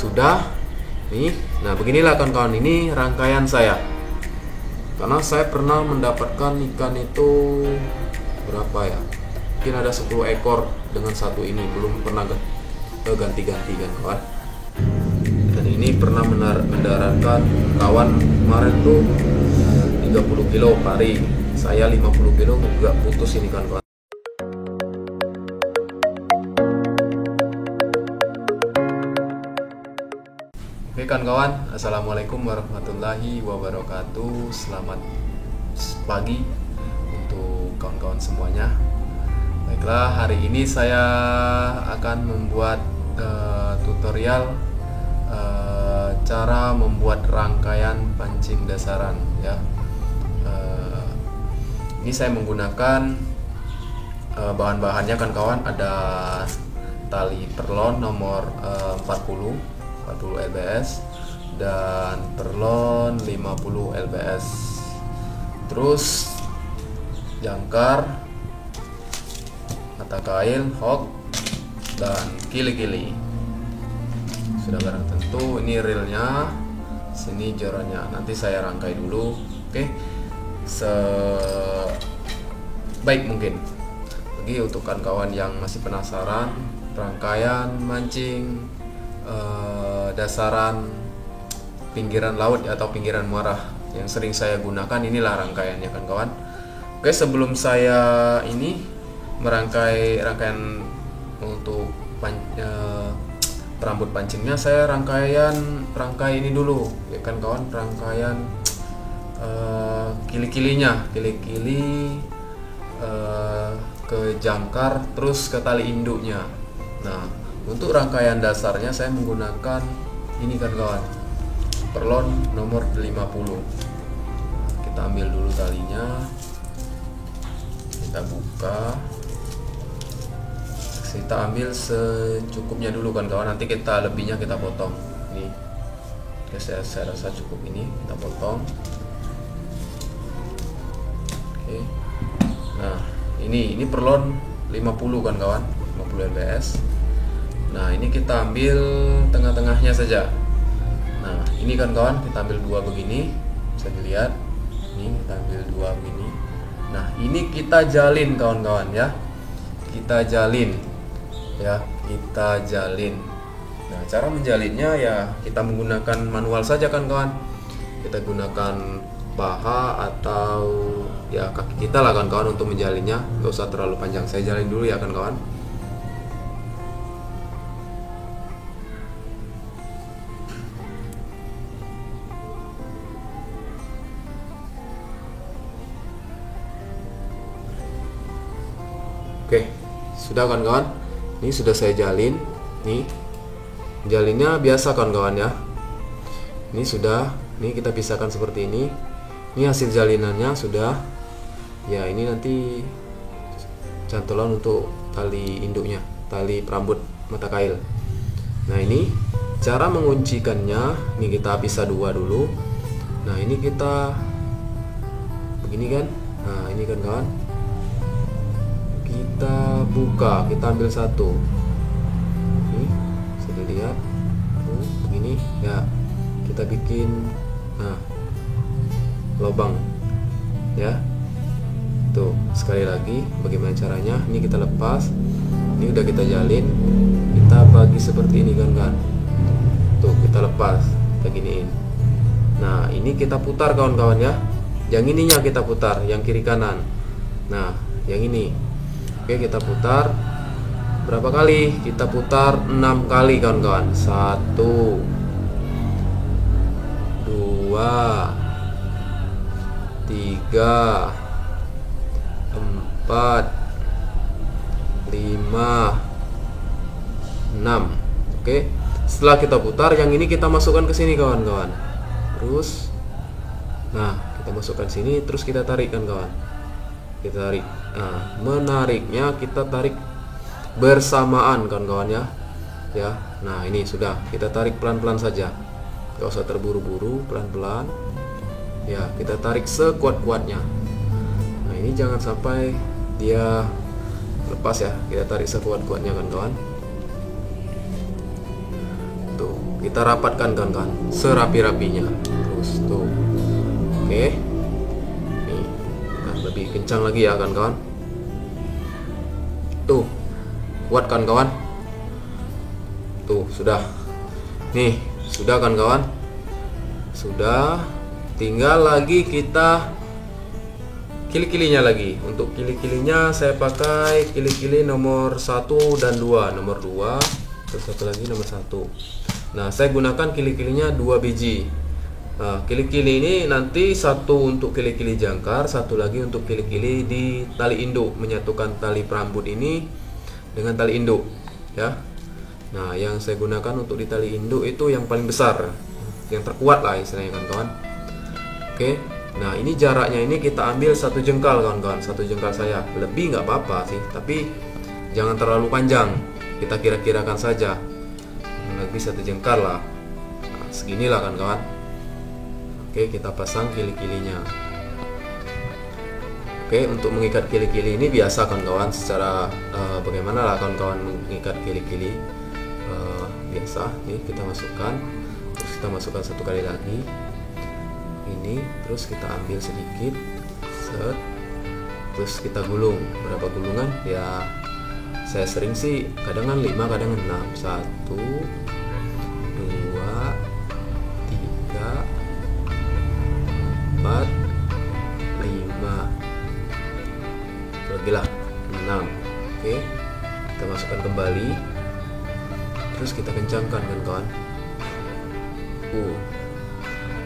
sudah nih. Nah beginilah kawan-kawan, ini rangkaian saya, karena saya pernah mendapatkan ikan itu berapa ya, mungkin ada 10 ekor dengan satu ini, belum pernah ganti-ganti kan kawan. Dan ini pernah mendaratkan kawan kemarin tuh 30 kilo pari, saya 50 kilo juga putus ini kan kawan. Oke kan kawan, assalamualaikum warahmatullahi wabarakatuh. Selamat pagi untuk kawan-kawan semuanya. Baiklah, hari ini saya akan membuat tutorial cara membuat rangkaian pancing dasaran ya. Ini saya menggunakan bahan-bahannya kan kawan, ada tali perlon nomor 40 lbs dan perlon 50 lbs, terus jangkar, mata kail, hook, dan kili-kili. Sudah barang tentu, ini reelnya, sini jorannya. Nanti saya rangkai dulu, oke, sebaik mungkin. Bagi untuk kawan-kawan yang masih penasaran rangkaian mancing dasaran pinggiran laut atau pinggiran muara yang sering saya gunakan, inilah rangkaiannya kan kawan. Oke, sebelum saya ini merangkai rangkaian untuk perambut pancingnya, saya rangkai ini dulu ya kan kawan, rangkaian kili-kilinya, kili-kili ke jangkar, terus ke tali induknya. Nah, untuk rangkaian dasarnya saya menggunakan ini kan kawan, perlon nomor 50. Kita ambil dulu talinya, kita buka, kita ambil secukupnya dulu kan kawan, nanti kita lebihnya kita potong. Nih, oke, saya rasa cukup ini, kita potong. Oke, nah ini perlon 50 kan kawan, 50 lbs. Nah ini kita ambil tengah-tengahnya saja. Nah ini kan kawan, kita ambil dua begini, bisa dilihat. Ini kita ambil dua begini. Nah ini kita jalin kawan-kawan ya. Kita jalin ya, kita jalin. Nah cara menjalinnya ya kita menggunakan manual saja kan kawan. Kita gunakan paha atau ya kaki kita lah kan kawan untuk menjalinnya. Gak usah terlalu panjang, saya jalin dulu ya kan kawan. Oke, sudah kawan-kawan. Ini sudah saya jalin. Nih, jalinnya biasa kawan-kawan ya. Ini sudah. Ini kita pisahkan seperti ini. Ini hasil jalinannya sudah. Ya, ini nanti cantolan untuk tali induknya, tali perambut mata kail. Nah, ini cara menguncikannya. Ini kita pisah dua dulu. Nah, ini kita begini kan. Nah, ini kan kawan. Kita buka, kita ambil satu. Ini bisa dilihat, begini ya. Kita bikin lubang ya. Tuh, sekali lagi bagaimana caranya? Ini kita lepas. Ini udah kita jalin. Kita bagi seperti ini kan. Tuh, kita lepas, kita giniin. Nah, ini kita putar kawan-kawan ya. Yang ininya kita putar, yang kiri kanan. Nah, yang ini. Oke, kita putar berapa kali? Kita putar 6 kali kawan-kawan. 1 2 3 4 5 6. Oke, setelah kita putar, yang ini kita masukkan ke sini kawan-kawan. Terus nah, kita masukkan sini, terus kita tarik kan kawan. Kita tarik. Nah, menariknya kita tarik bersamaan kawan-kawan ya. Ya. Nah, ini sudah, kita tarik pelan-pelan saja. Gak usah terburu-buru, pelan-pelan. Ya, kita tarik sekuat-kuatnya. Nah, ini jangan sampai dia lepas ya. Kita tarik sekuat-kuatnya kawan-kawan. Tuh, kita rapatkan kan serapi-rapinya. Terus tuh. Oke. Nih. Nah, lebih kencang lagi ya kan kawan. Tuh. Kuat kan kawan? Tuh, sudah. Nih, sudah kan kawan? Sudah. Tinggal lagi kita kili-kilinya lagi. Untuk kili-kilinya saya pakai kili-kili nomor 1 dan 2. Nomor 2, terus satu lagi nomor 1. Nah, saya gunakan kili-kilinya 2 biji. Nah, kili-kili ini nanti satu untuk kili-kili jangkar, satu lagi untuk kili-kili di tali induk, menyatukan tali perambut ini dengan tali induk, ya. Nah, yang saya gunakan untuk di tali induk itu yang paling besar, yang terkuat lah istilahnya kan kawan. Oke. Nah, ini jaraknya ini kita ambil 1 jengkal kawan-kawan, 1 jengkal saya. Lebih nggak apa-apa sih, tapi jangan terlalu panjang. Kita kira-kirakan saja. Lebih 1 jengkal lah. Nah, seginilah kan kawan. Oke, kita pasang kili-kilinya. Oke, untuk mengikat kili-kili ini biasa kan kawan, secara bagaimana lah kawan-kawan mengikat kili-kili. Biasa. Nih kita masukkan, terus kita masukkan 1 kali lagi. Ini terus kita ambil sedikit, set, terus kita gulung. Berapa gulungan ya, saya sering sih kadang 5, kadang 6. 1, 2, 3, 4, 5, lagi lah 6. Oke, kita masukkan kembali, terus kita kencangkan kan kawan.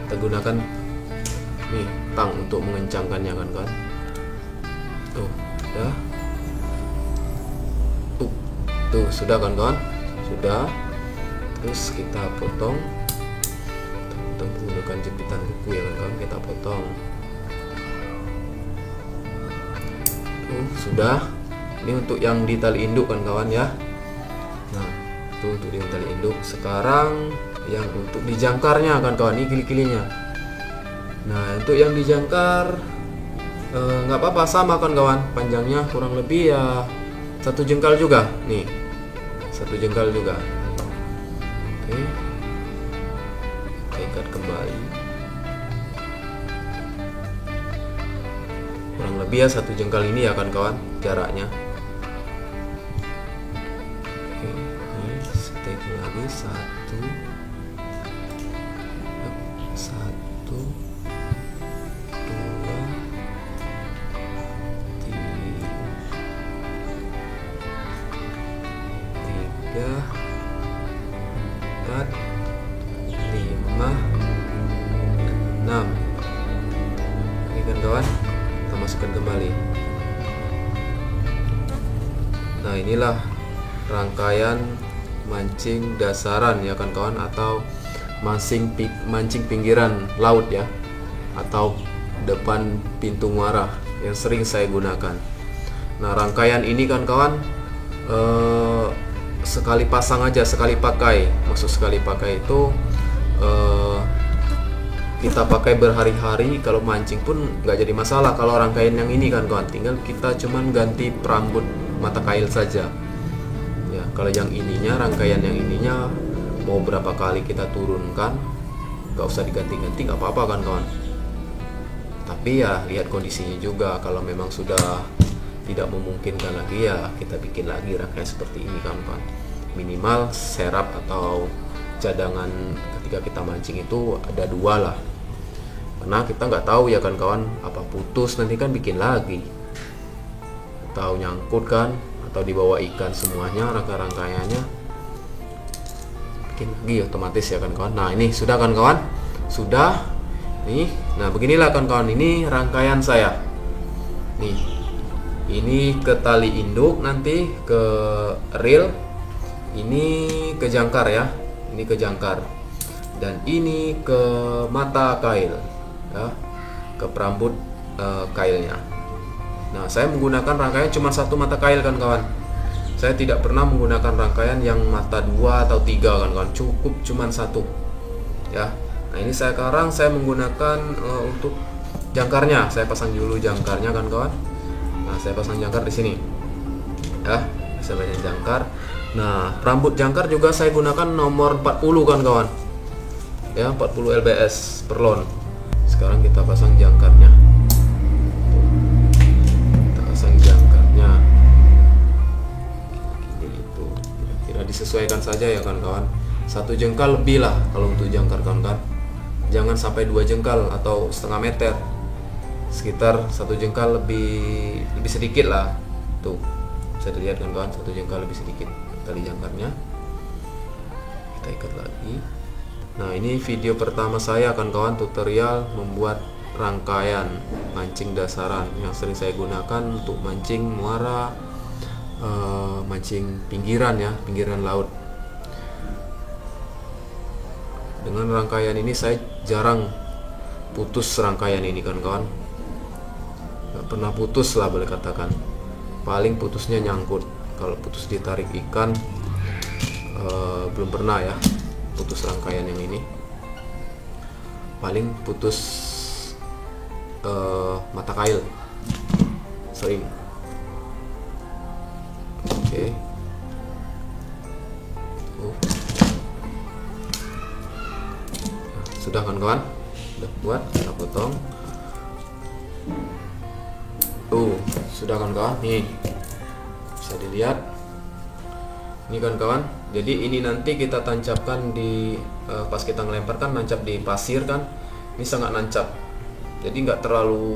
Kita gunakan nih tang untuk mengencangkannya kan kawan. Tuh, udah. Tuh, sudah kan kawan? Sudah. Terus kita potong. Kita menggunakan jepitan kuku ya kan kawan, kita potong. Tuh, sudah. Ini untuk yang di tali induk kan kawan ya. Nah, itu untuk di tali induk. Sekarang yang untuk dijangkarnya kan kawan, ini kili-kilinya. Nah, untuk yang dijangkar nggak apa-apa, sama kan kawan, panjangnya kurang lebih ya 1 jengkal juga. Nih 1 jengkal juga. Oke, kita ikat kembali, kurang lebih ya 1 jengkal ini ya kan kawan jaraknya. Oke, ini kita hitung lagi 1, 3, 4, 5, 6. Oke kan kawan, kita masukkan kembali. Nah, inilah rangkaian mancing dasaran ya kan kawan, atau mancing pinggiran laut ya, atau depan pintu muara yang sering saya gunakan. Nah, rangkaian ini kan kawan sekali pasang aja, sekali pakai. Maksud sekali pakai itu kita pakai berhari-hari. Kalau mancing pun nggak jadi masalah kalau rangkaian yang ini kan kawan, tinggal kita cuman ganti perambut mata kail saja ya. Kalau yang ininya, rangkaian yang ininya mau berapa kali kita turunkan, nggak usah diganti-ganti, nggak apa-apa kan kawan. Tapi ya lihat kondisinya juga, kalau memang sudah tidak memungkinkan lagi ya kita bikin lagi rangkaian seperti ini kan kawan. Minimal serap atau cadangan ketika kita mancing itu ada 2 lah, karena kita nggak tahu ya kan kawan, apa putus nanti kan bikin lagi, atau nyangkut kan, atau dibawa ikan semuanya rangkaiannya, bikin lagi otomatis ya kan kawan. Nah, ini sudah kan kawan, sudah nih. Nah, beginilah kan kawan, ini rangkaian saya nih. Ini ke tali induk, nanti ke reel, ini ke jangkar ya, ini ke jangkar, dan ini ke mata kail ya, ke perambut kailnya. Nah, saya menggunakan rangkaian cuma 1 mata kail kan kawan. Saya tidak pernah menggunakan rangkaian yang mata 2 atau 3 kan kawan, cukup cuma 1 ya. Nah, ini sekarang saya menggunakan untuk jangkarnya, saya pasang dulu jangkarnya kan kawan. Nah, saya pasang jangkar di sini ya, saya pasang jangkar. Nah, rambut jangkar juga saya gunakan nomor 40 kan kawan. Ya, 40 lbs perlon. Sekarang kita pasang jangkarnya. Kita pasang jangkarnya. Itu kira-kira disesuaikan saja ya kan kawan. 1 jengkal lebih lah kalau untuk jangkar kawan. Jangan sampai 2 jengkal atau setengah meter. Sekitar 1 jengkal lebih sedikit lah. Tuh, bisa dilihat kan kawan, 1 jengkal lebih sedikit tali jangkarnya. Kita ikat lagi. Nah, ini video pertama saya kan kawan, tutorial membuat rangkaian mancing dasaran yang sering saya gunakan untuk mancing muara, mancing pinggiran ya, pinggiran laut. Dengan rangkaian ini saya jarang putus rangkaian ini kan kawan. Gak pernah putus lah boleh katakan. Paling putusnya nyangkut. Kalau putus ditarik ikan belum pernah ya putus rangkaian yang ini. Paling putus mata kail sering. Oke. Sudah kan kawan? Sudah buat, kita potong. Sudah kan kawan? Nih, bisa dilihat. Ini kan kawan. Jadi ini nanti kita tancapkan di pas kita ngelempar kan nancap di pasir kan. Ini sangat nancap. Jadi nggak terlalu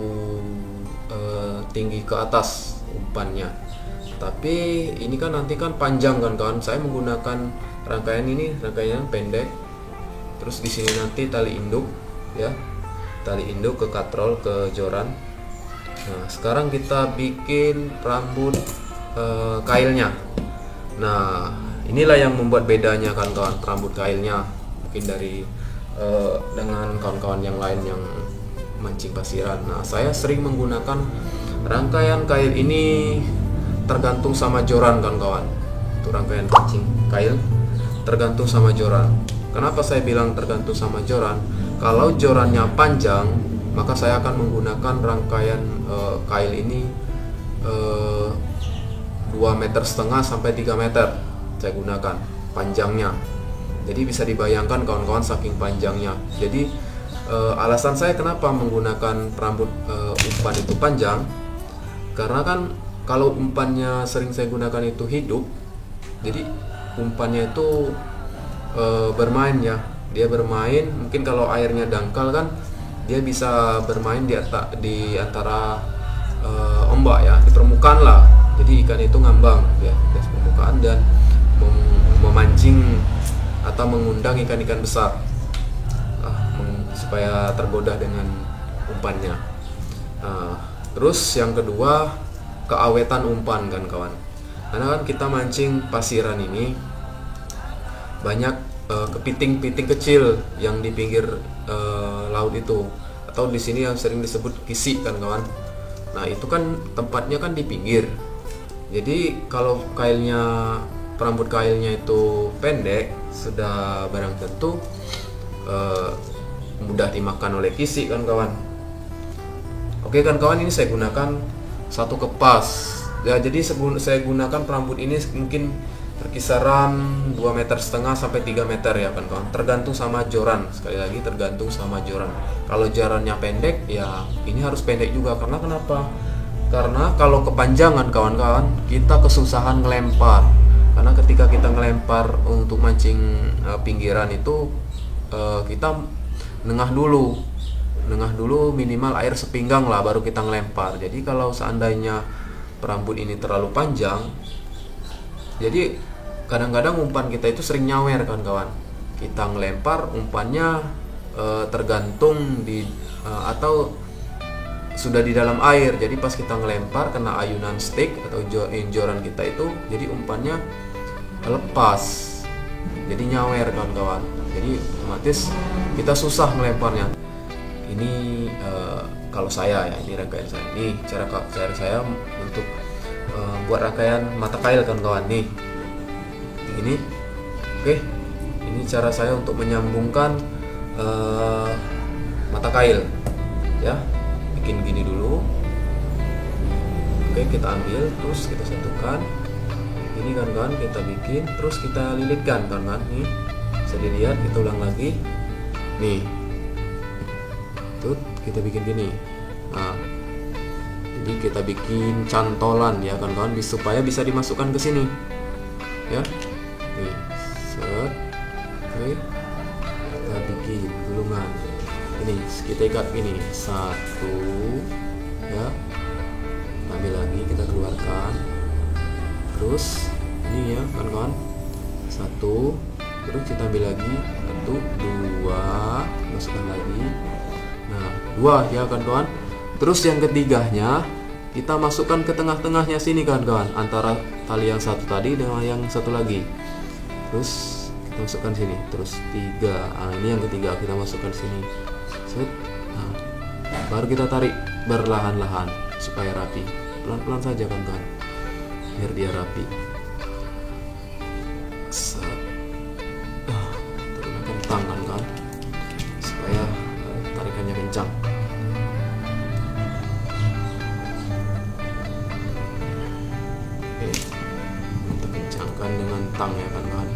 tinggi ke atas umpannya. Tapi ini kan nanti kan panjang kan kawan. Saya menggunakan rangkaian ini, rangkaian pendek. Terus di sini nanti tali induk ya. Tali induk ke katrol, ke joran. Nah, sekarang kita bikin rambut kailnya. Nah, inilah yang membuat bedanya kan kawan, rambut kailnya mungkin dari dengan kawan-kawan yang lain yang mancing pasiran. Nah, saya sering menggunakan rangkaian kail ini tergantung sama joran kan kawan. Itu rangkaian mancing kail tergantung sama joran. Kenapa saya bilang tergantung sama joran? Kalau jorannya panjang, maka saya akan menggunakan rangkaian kail ini 2,5 meter sampai 3 meter saya gunakan panjangnya. Jadi bisa dibayangkan kawan-kawan saking panjangnya. Jadi alasan saya kenapa menggunakan rambut umpan itu panjang, karena kan kalau umpannya sering saya gunakan itu hidup, jadi umpannya itu bermain ya. Dia bermain, mungkin kalau airnya dangkal kan dia bisa bermain di antara ombak ya, di permukaan lah. Jadi ikan itu ngambang ya di permukaan dan memancing atau mengundang ikan-ikan besar supaya tergoda dengan umpannya. Terus yang kedua, keawetan umpan kan kawan. Karena kan kita mancing pasiran ini banyak kepiting-piting kecil yang di pinggir laut itu, atau di sini yang sering disebut kisi kan kawan. Nah, itu kan tempatnya kan di pinggir. Jadi kalau kailnya, rambut kailnya itu pendek, sudah barang tentu mudah dimakan oleh kisi kan kawan. Oke kan kawan, ini saya gunakan 1 kepas ya. Jadi saya gunakan rambut ini mungkin berkisaran 2,5 meter sampai 3 meter ya kan kawan, tergantung sama joran. Sekali lagi tergantung sama joran. Kalau jorannya pendek ya ini harus pendek juga. Karena kenapa? Karena kalau kepanjangan kawan-kawan, kita kesusahan ngelempar. Karena ketika kita ngelempar untuk mancing pinggiran itu kita nengah dulu minimal air sepinggang lah baru kita ngelempar. Jadi kalau seandainya rambut ini terlalu panjang, jadi kadang-kadang umpan kita itu sering nyawer kan kawan. Kita ngelempar umpannya tergantung di atau sudah di dalam air. Jadi pas kita ngelempar kena ayunan stick atau joran kita itu, jadi umpannya lepas, jadi nyawer kawan-kawan. Jadi otomatis kita susah melemparnya. Ini kalau saya ya, ini rangkaian saya. Nih cara saya untuk buat rangkaian mata kail kawan-kawan nih. Ini, oke. Ini cara saya untuk menyambungkan mata kail, ya. Bikin gini dulu. Oke, kita ambil, terus kita satukan. Ini kawan-kawan kita bikin, terus kita lilitkan kawan-kawan. Nih bisa dilihat, kita ulang lagi. Nih, tuh kita bikin gini. Nah, jadi kita bikin cantolan ya kawan-kawan, supaya bisa dimasukkan ke sini. Ya, nih, set, oke, kita bikin gulungan. Ini kita ikat gini, satu, ya, ambil lagi, kita keluarkan. Terus ini ya kawan-kawan, satu, terus kita ambil lagi, satu, dua, masukkan lagi. Nah, dua ya kawan-kawan. Terus yang ketiganya kita masukkan ke tengah-tengahnya sini kawan-kawan, antara tali yang satu tadi dengan yang satu lagi. Terus kita masukkan sini, terus tiga. Nah, ini yang ketiga kita masukkan sini. Set. Nah, baru kita tarik berlahan-lahan supaya rapi. Pelan-pelan saja kawan-kawan, biar dia rapi. Set. Gunakan tangan kan, supaya tarikannya kencang. Oke, kita kencangkan dengan tang ya kawan-kawan.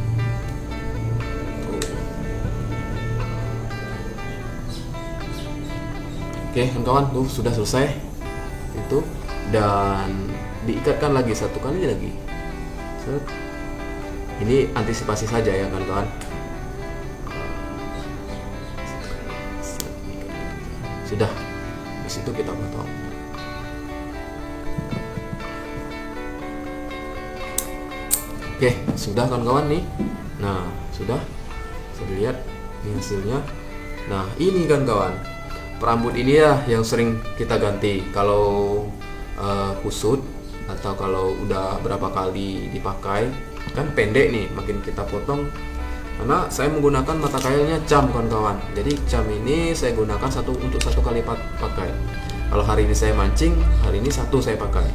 Oke kawan-kawan, tuh sudah selesai itu, dan diikatkan lagi satu kali lagi. Set. Ini antisipasi saja ya kawan-kawan. Sudah, di situ kita potong. Oke, sudah kawan-kawan nih. Nah, sudah. Bisa dilihat ini hasilnya. Nah, ini kawan-kawan, perambut ini ya yang sering kita ganti kalau kusut atau kalau udah berapa kali dipakai. Kan pendek nih, makin kita potong. Karena saya menggunakan mata kailnya cam kawan-kawan. Jadi cam ini saya gunakan untuk satu kali pakai. Kalau hari ini saya mancing, hari ini satu saya pakai.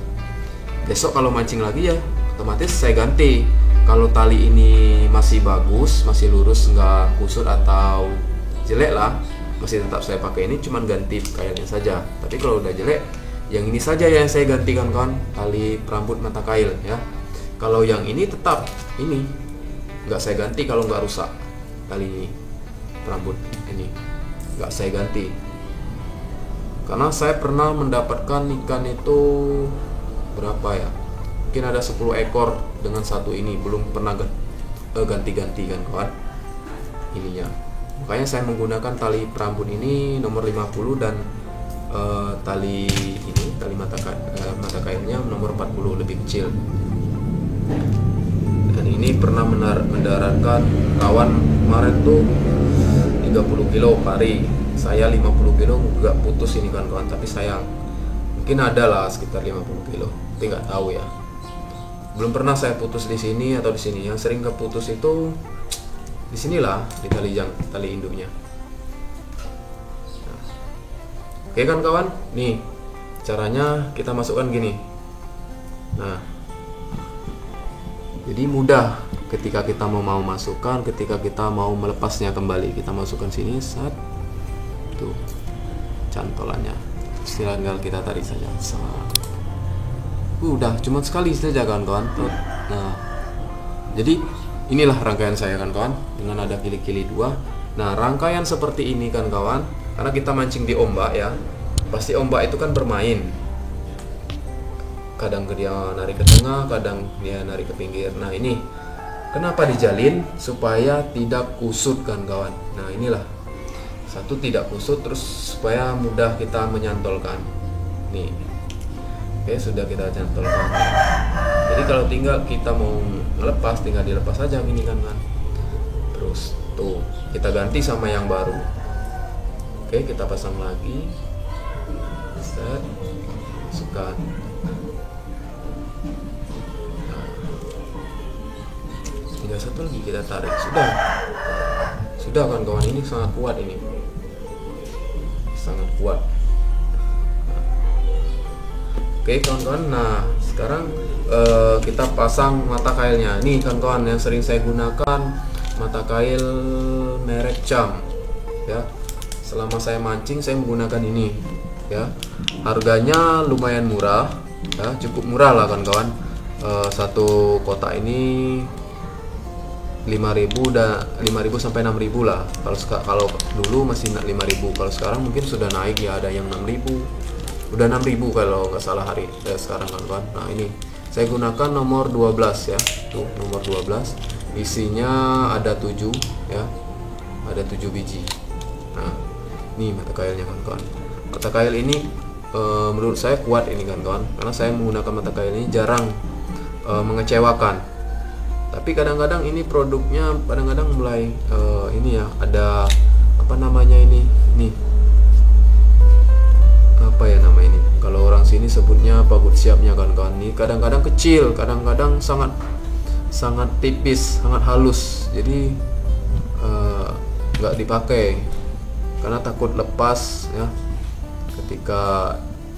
Besok kalau mancing lagi ya otomatis saya ganti. Kalau tali ini masih bagus, masih lurus, nggak kusut atau jelek lah, masih tetap saya pakai ini, cuman ganti kailnya saja. Tapi kalau udah jelek, yang ini saja yang saya ganti kawan-kawan, tali perambut mata kail ya. Kalau yang ini tetap ini nggak saya ganti kalau nggak rusak. Tali ini perambut ini nggak saya ganti, karena saya pernah mendapatkan ikan itu berapa ya, mungkin ada 10 ekor dengan satu ini, belum pernah ganti-ganti kan kawan ininya. Makanya saya menggunakan tali perambut ini nomor 50 dan tali ini, tali mata kailnya nomor 40 lebih kecil. Dan ini pernah mendaratkan kawan kemarin tuh 30 kilo pari, saya 50 kilo juga putus ini kawan-kawan. Tapi sayang, mungkin ada lah sekitar 50 kilo, tapi nggak tahu ya. Belum pernah saya putus di sini atau di sini. Yang sering keputus itu di sinilah, di tali induknya. Nah. Oke kan kawan, nih caranya kita masukkan gini. Nah, jadi mudah ketika kita mau masukkan, ketika kita mau melepasnya kembali, kita masukkan sini, saat tuh cantolannya, tinggal kita tarik saja. Udah, cuma sekali saja kawan-kawan. Nah, jadi inilah rangkaian saya kawan-kawan, dengan ada kili-kili dua. Nah, rangkaian seperti ini kan kawan, karena kita mancing di ombak ya, pasti ombak itu kan bermain. Kadang dia narik ke tengah, kadang dia narik ke pinggir. Nah, ini kenapa dijalin? Supaya tidak kusut kan kawan. Nah, inilah satu, tidak kusut, terus supaya mudah kita menyantolkan. Nih, oke, sudah kita cantolkan. Jadi kalau tinggal kita mau ngelepas, tinggal dilepas saja gini kan. Terus tuh kita ganti sama yang baru. Oke, kita pasang lagi. Set, masukkan. Tinggal satu lagi kita tarik. Sudah kawan-kawan, ini sangat kuat ini, sangat kuat. Oke kawan-kawan, nah sekarang kita pasang mata kailnya. Ini kawan-kawan yang sering saya gunakan, mata kail merek Cam ya. Selama saya mancing saya menggunakan ini ya. Harganya lumayan murah ya, cukup murah lah kawan-kawan. satu kotak ini 5.000 sampai 6.000 lah. Kalau dulu masih 5.000, kalau sekarang mungkin sudah naik ya, ada yang 6.000, udah 6.000 kalau nggak salah sekarang kan. Nah ini saya gunakan nomor 12 ya, tuh nomor 12, isinya ada 7 ya, ada 7 biji. Nah ini mata kailnya kawan-kawan. Mata kail ini menurut saya kuat ini kan kawan, karena saya menggunakan mata kail ini jarang mengecewakan. Tapi kadang-kadang ini produknya kadang-kadang mulai ini ya, ada apa namanya ini nih, apa ya nama ini, kalau orang sini sebutnya pagut siapnya kan kawan. Ini kadang-kadang kecil, kadang-kadang sangat tipis, sangat halus, jadi nggak dipakai karena takut lepas ya, ketika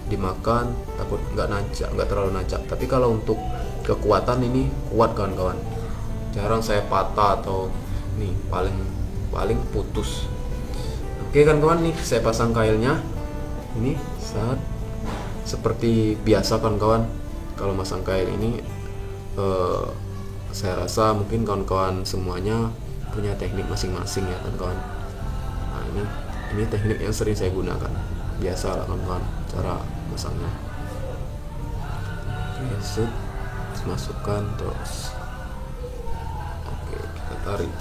dimakan takut nggak terlalu nancap. Tapi kalau untuk kekuatan ini kuat kawan-kawan, jarang saya patah atau nih paling putus. Oke kawan-kawan, nih saya pasang kailnya ini seperti biasa kawan-kawan. Kalau masang kail ini saya rasa mungkin kawan-kawan semuanya punya teknik masing-masing ya kawan-kawan. Nah ini teknik yang sering saya gunakan, biasa lah kawan-kawan cara masangnya. Oke, masukkan terus. Oke, kita tarik,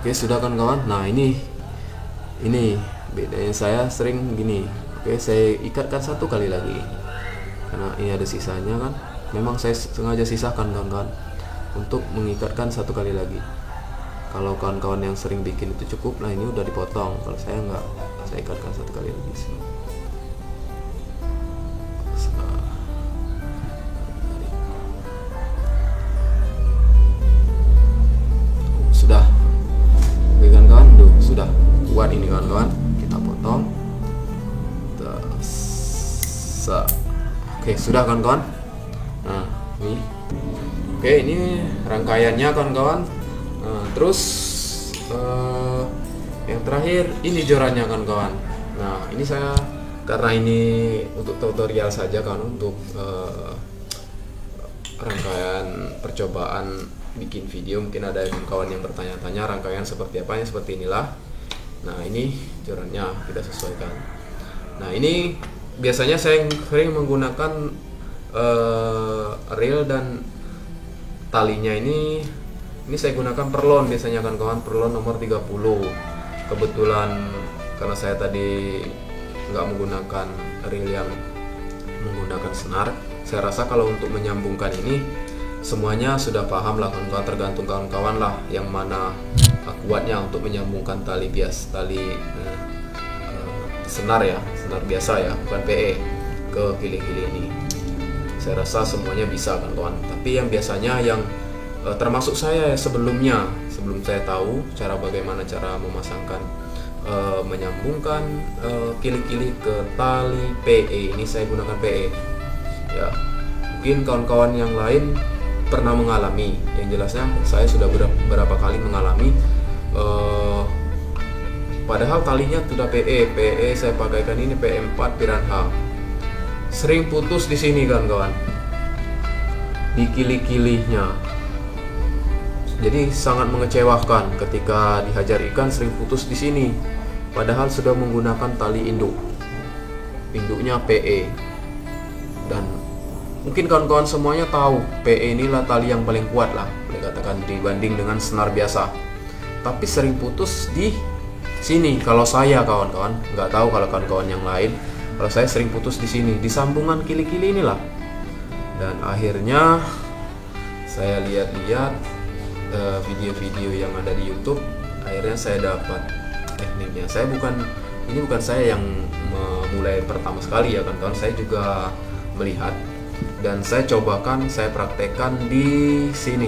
Oke, sudah kan kawan. Nah ini bedanya saya sering gini. Oke, saya ikatkan satu kali lagi karena ini ada sisanya kan. Memang saya sengaja sisakan kawan-kawan untuk mengikatkan satu kali lagi. Kalau kawan-kawan yang sering bikin itu cukup, nah ini udah dipotong. Kalau saya enggak, saya ikatkan satu kali lagi sini. Sudah, oke kawan-kawan, sudah kuat ini kawan-kawan. Kita potong. Oke, sudah kawan-kawan. Nah ini, oke ini rangkaiannya kawan-kawan. Terus yang terakhir ini jorannya kawan-kawan. Nah ini saya, karena ini untuk tutorial saja kan, untuk rangkaian percobaan bikin video. Mungkin ada kawan yang bertanya-tanya rangkaian seperti apa, seperti inilah. Nah ini jorannya kita sesuaikan. Nah ini biasanya saya sering menggunakan reel dan talinya ini saya gunakan perlon biasanya kan kawan, perlon nomor 30. Kebetulan karena saya tadi nggak menggunakan reel yang menggunakan senar, saya rasa kalau untuk menyambungkan ini semuanya sudah paham lah kawan-kawan, tergantung kawan-kawan lah yang mana kuatnya untuk menyambungkan tali senar ya, senar biasa ya, bukan PE, ke kili-kili ini. Saya rasa semuanya bisa kan kawan. Tapi yang biasanya yang termasuk saya sebelum saya tahu bagaimana cara memasangkan menyambungkan kili-kili ke tali PE, ini saya gunakan PE ya. Mungkin kawan-kawan yang lain pernah mengalami, yang jelasnya saya sudah beberapa kali mengalami, padahal talinya sudah PE saya pakaikan ini PE4 piranha, sering putus di sini kan kawan, di kili-kilinya. Jadi sangat mengecewakan ketika dihajar ikan sering putus di sini, padahal sudah menggunakan tali induknya PE. Dan mungkin kawan-kawan semuanya tahu PE inilah tali yang paling kuat lah, boleh katakan, dibanding dengan senar biasa. Tapi sering putus di sini. Kalau saya kawan-kawan, nggak tahu kalau kawan-kawan yang lain. Kalau saya sering putus di sini, di sambungan kili-kili inilah. Dan akhirnya saya lihat-lihat video-video yang ada di YouTube, akhirnya saya dapat tekniknya. Ini bukan saya yang memulai pertama sekali ya kawan-kawan, saya juga melihat dan saya cobakan, saya praktekkan di sini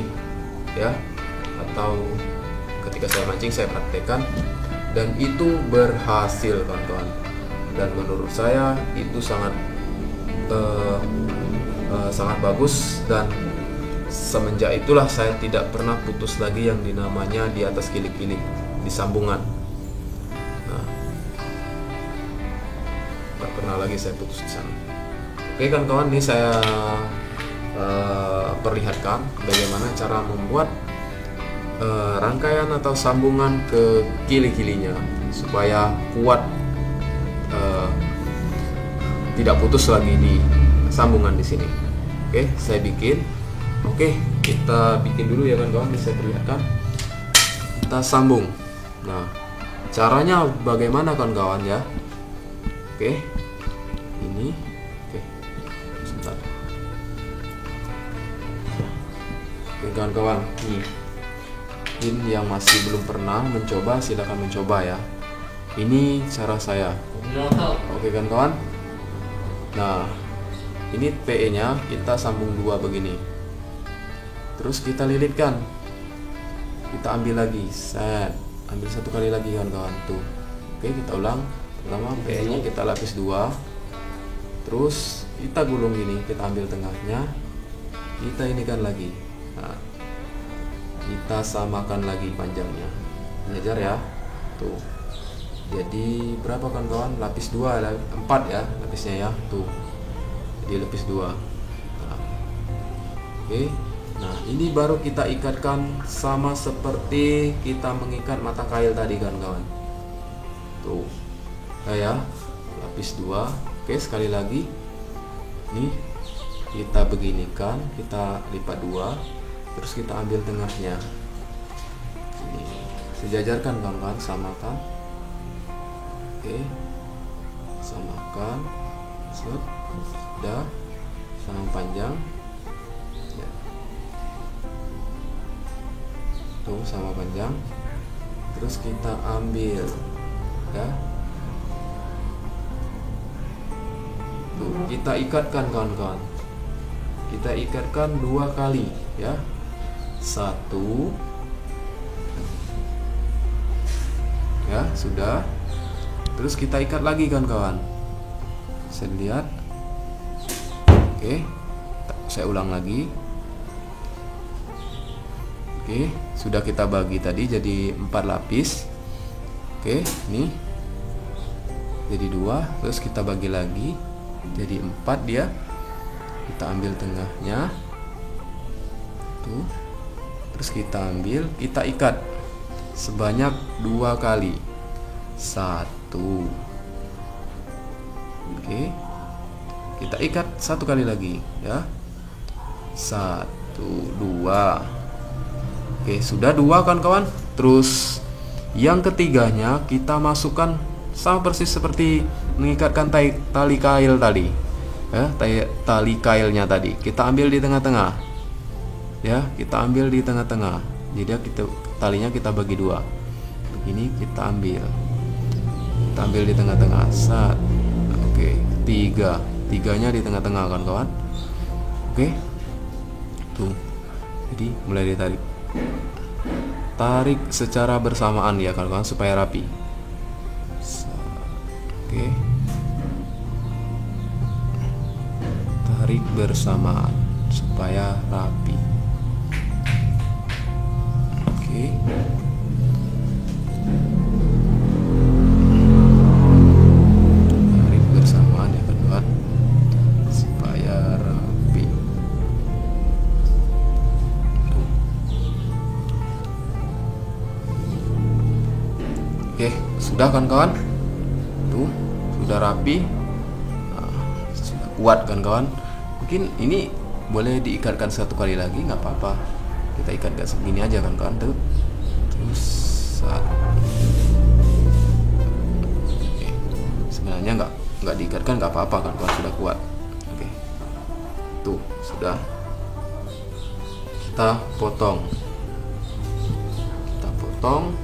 ya, atau ketika saya mancing saya praktekkan, dan itu berhasil kawan-kawan. Dan menurut saya itu sangat bagus, dan semenjak itulah saya tidak pernah putus lagi yang dinamanya di atas kili-kili, di sambungan. Nah, pernah lagi saya putus di sana. Oke kan kawan, ini saya perlihatkan bagaimana cara membuat rangkaian atau sambungan ke kili-kilinya supaya kuat, tidak putus lagi di sambungan di sini. Oke, saya bikin. Oke, kita bikin dulu ya kan kawan. Ini saya perlihatkan. Kita sambung. Nah, caranya bagaimana kawan-kawan ya? Oke, ini. Oke, sebentar. Oke kawan-kawan, mungkin yang masih belum pernah mencoba silahkan mencoba ya. Ini cara saya. Oke kan kawan. Nah, ini PE nya kita sambung dua begini, terus kita lilitkan, kita ambil lagi, set, ambil satu kali lagi kawan-kawan tuh. Oke, kita ulang. Pertama PE nya kita lapis dua, terus kita gulung gini, kita ambil tengahnya, kita inikan lagi. Nah, kita samakan lagi panjangnya, belajar ya tuh. Jadi berapa kawan-kawan? Lapis 2, 4 ya lapisnya ya tuh. Jadi lapis 2. Nah, oke. Nah, ini baru kita ikatkan sama seperti kita mengikat mata kail tadi kawan-kawan. Tuh. Nah, ya. Lapis 2. Oke, sekali lagi. Nih, kita beginikan, kita lipat 2, terus kita ambil tengahnya. Ini sejajarkan kawan-kawan, samakan. Oke, samakan, set, sudah, sama panjang, ya. Tuh sama panjang, terus kita ambil, ya. Tuh, kita ikatkan kawan-kawan, kita ikatkan 2 kali, ya, 1, ya sudah. Terus kita ikat lagi kawan-kawan. Saya lihat. Oke, saya ulang lagi. Oke, sudah kita bagi tadi jadi 4 lapis. Oke, nih jadi 2. Terus kita bagi lagi jadi 4 dia. Kita ambil tengahnya. Tuh. Terus kita ambil, kita ikat sebanyak 2 kali. 1. Oke, kita ikat 1 kali lagi ya. 1, 2. Oke, sudah 2 kawan-kawan. Terus yang ketiganya kita masukkan sama persis seperti mengikatkan tali kail tadi ya, tali kailnya tadi kita ambil di tengah-tengah ya, kita ambil di tengah-tengah. Jadi talinya kita bagi 2. Ini kita ambil di tengah-tengah. 1, oke, 3, 3-nya di tengah-tengah kawan-kawan. Oke, tuh. Jadi mulai ditarik, tarik secara bersamaan ya kawan-kawan supaya rapi. Oke, tarik bersamaan supaya rapi. Oke. Oke, sudah kan kawan? Tuh, sudah rapi. Nah, sudah kuat kan kawan? Mungkin ini boleh diikatkan 1 kali lagi, nggak apa-apa. Kita ikatkan segini aja kan kawan tuh. Terus 1. Oke. Sebenarnya nggak diikatkan nggak apa-apa kan kawan, sudah kuat. Oke. Tuh, sudah. Kita potong. Kita potong.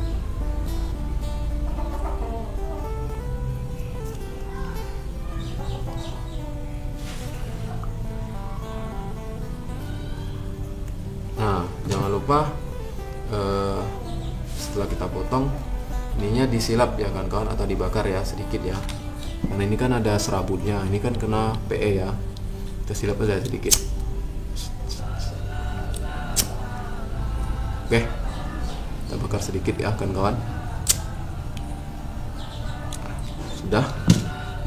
Nah, jangan lupa setelah kita potong, ininya disilap ya kan kawan, atau dibakar ya sedikit ya. Karena ini kan ada serabutnya, ini kan kena PE ya. Kita silap aja sedikit. Oke, kita bakar sedikit ya kan kawan. Sudah.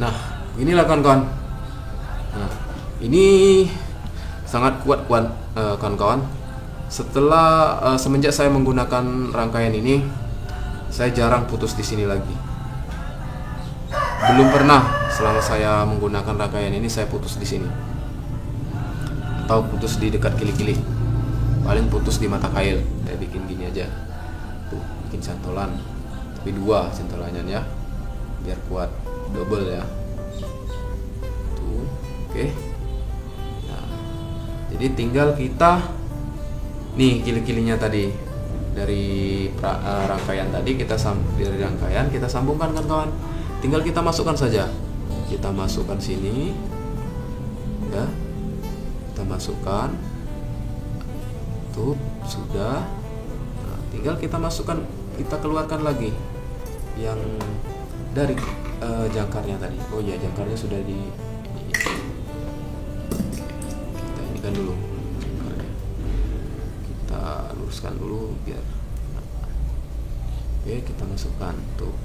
Nah, oke, Inilah kawan-kawan. Nah, ini sangat kuat kawan-kawan. Setelah semenjak saya menggunakan rangkaian ini, saya jarang putus di sini lagi. Belum pernah selama saya menggunakan rangkaian ini saya putus di sini, atau putus di dekat kili-kili. Paling putus di mata kail. Saya bikin gini aja. Tuh, bikin cantolan. Tapi 2 cantolannya ya, biar kuat, double ya. Tuh, oke. Nah, jadi tinggal kita nih kili-kilinya tadi dari rangkaian tadi dari rangkaian kita sambungkan kan kawan. Tinggal kita masukkan saja. Kita masukkan sini, ya. Kita masukkan. Tuh, sudah. Nah, tinggal kita masukkan, kita keluarkan lagi yang dari jangkarnya tadi. Oh ya, jangkarnya sudah kita inikan dulu. Kita luruskan dulu biar. Oke, kita masukkan tuh.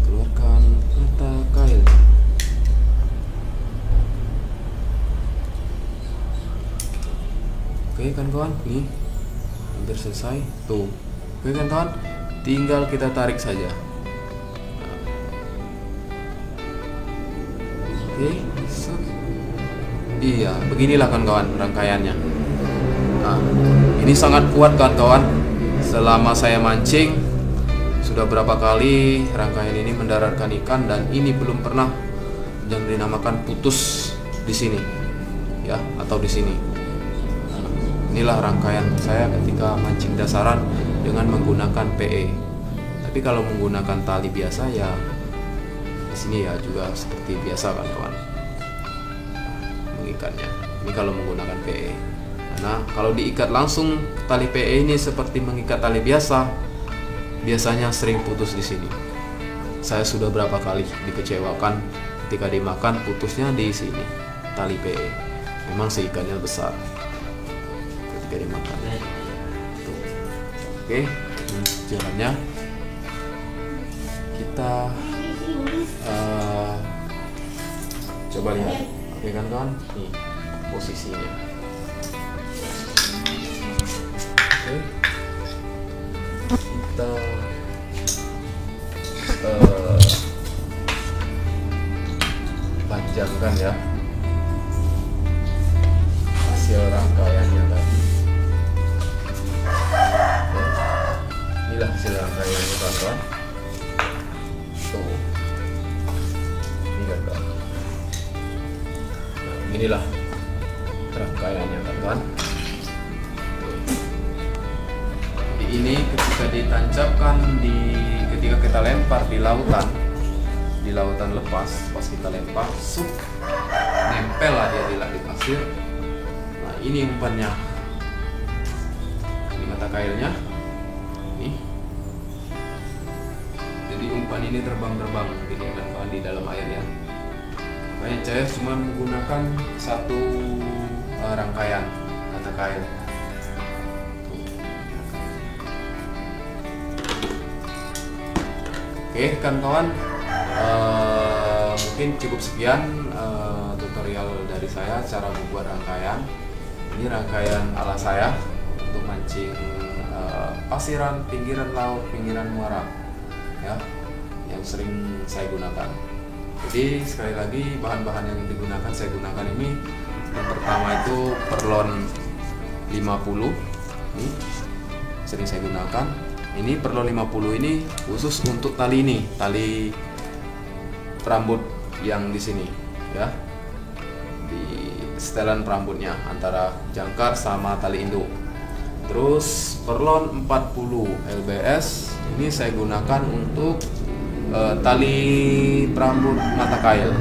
Keluarkan mata kail. Oke kan kawan, nih hampir selesai tuh. Oke kan kawan, tinggal kita tarik saja. Oke, iya, beginilah kawan-kawan rangkaiannya. Nah, ini sangat kuat kawan-kawan. Selama saya mancing sudah berapa kali rangkaian ini mendaratkan ikan, dan ini belum pernah yang dinamakan putus di sini, ya, atau di sini. Inilah rangkaian saya ketika mancing dasaran dengan menggunakan PE. Tapi kalau menggunakan tali biasa ya di sini ya juga seperti biasa kan kawan, mengikatnya. Ini kalau menggunakan PE. Nah, kalau diikat langsung tali PE ini seperti mengikat tali biasa, biasanya sering putus di sini. Saya sudah berapa kali dikecewakan ketika dimakan, putusnya di sini tali PE. Memang seikannya besar ketika dimakan. Tuh. Oke, jalannya kita coba lihat. Oke kan kawan, nih posisinya. Oke, kita panjangkan ya hasil rangkaiannya tadi. Oke. Inilah hasil rangkaiannya kawan-kawan. Tuh, ini kan kawan. Nah, inilah rangkaiannya kawan-kawan. Ini ketika ditancapkan ketika kita lempar di lautan lepas, pas kita lempar, nempel lah dia di pasir. Nah, ini umpannya, ini mata kailnya, nih. Jadi umpan ini terbang gini kan kawan di dalam air ya. Makanya saya cuma menggunakan satu rangkaian mata kail. Oke kan kawan, mungkin cukup sekian tutorial dari saya cara membuat rangkaian. Ini rangkaian ala saya untuk mancing pasiran, pinggiran laut, pinggiran muara ya, yang sering saya gunakan. Jadi sekali lagi bahan-bahan yang digunakan saya gunakan ini, yang pertama itu perlon 50 ini sering saya gunakan. Ini perlon 50 ini khusus untuk tali ini, tali perambut yang di sini ya, di setelan perambutnya antara jangkar sama tali induk. Terus perlon 40 lbs ini saya gunakan untuk tali perambut mata kail,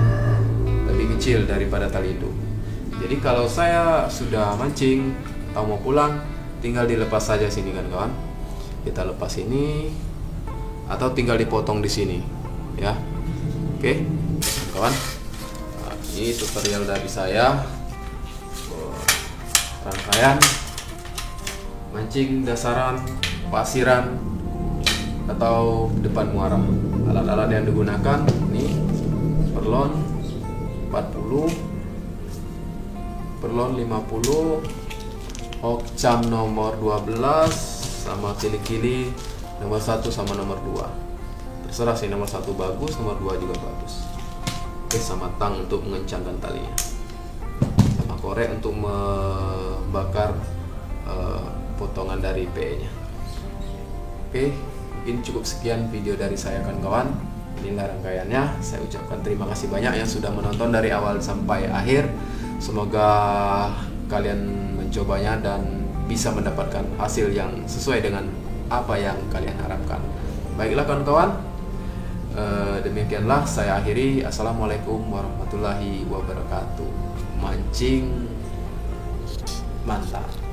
lebih kecil daripada tali induk. Jadi kalau saya sudah mancing atau mau pulang, tinggal dilepas saja sini kan kawan. Kita lepas ini atau tinggal dipotong di sini ya. Oke kawan, nah, ini tutorial dari saya rangkaian mancing dasaran pasiran atau depan muara. Alat-alat yang digunakan ini perlon 40, perlon 50, okcam nomor 12, sama kili-kili nomor 1 sama nomor 2. Terserah sih, nomor 1 bagus, nomor 2 juga bagus. Oke, sama tang untuk mengencangkan talinya, sama korek untuk membakar potongan dari PE nya. Oke, mungkin cukup sekian video dari saya kawan-kawan. Inilah rangkaiannya. Saya ucapkan terima kasih banyak yang sudah menonton dari awal sampai akhir. Semoga kalian mencobanya dan bisa mendapatkan hasil yang sesuai dengan apa yang kalian harapkan. Baiklah kawan-kawan, demikianlah saya akhiri. Assalamualaikum warahmatullahi wabarakatuh. Mancing mantap.